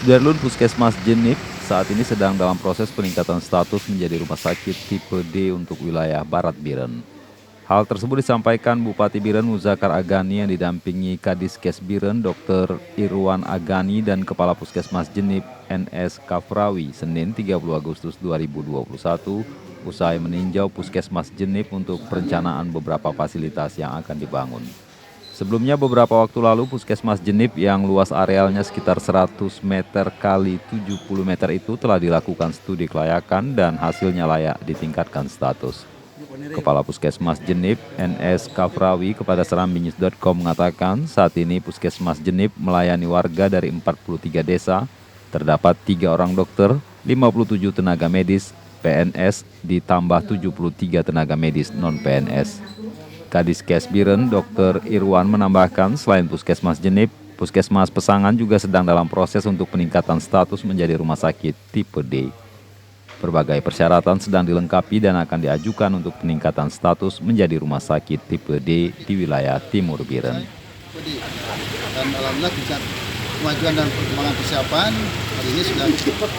Sudarlun Puskesmas Jenip saat ini sedang dalam proses peningkatan status menjadi rumah sakit tipe D untuk wilayah Barat Biren. Hal tersebut disampaikan Bupati Biren Muzakar Agani yang didampingi Kadiskes Biren Dr. Irwan Agani dan Kepala Puskesmas Jenip NS Kafrawi Senin 30 Agustus 2021 usai meninjau Puskesmas Jenip untuk perencanaan beberapa fasilitas yang akan dibangun. Sebelumnya beberapa waktu lalu Puskesmas Jenip yang luas arealnya sekitar 100 meter kali 70 meter itu telah dilakukan studi kelayakan dan hasilnya layak ditingkatkan status. Kepala Puskesmas Jenip NS Kafrawi kepada serambinews.com mengatakan saat ini Puskesmas Jenip melayani warga dari 43 desa, terdapat 3 orang dokter, 57 tenaga medis, PNS, ditambah 73 tenaga medis non-PNS. Kadiskes Biren Dr. Irwan menambahkan selain Puskesmas Jenip, Puskesmas Pesangan juga sedang dalam proses untuk peningkatan status menjadi rumah sakit tipe D. Berbagai persyaratan sedang dilengkapi dan akan diajukan untuk peningkatan status menjadi rumah sakit tipe D di wilayah Timur Biren. Dan alhamdulillah tingkat kemajuan dan perkembangan persiapan hari ini sudah cukup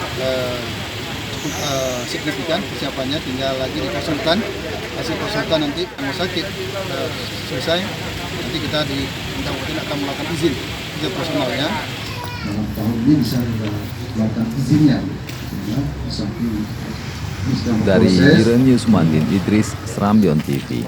signifikan persiapannya, tinggal lagi dikonsultan. Hasil konsultan nanti rumah sakit selesai, nanti kita di Kabupaten akan melakukan izin personalnya. Dalam tahun ini bisa melakukan izinnya. Dari Biren Yusmandin Idris, Serambion TV.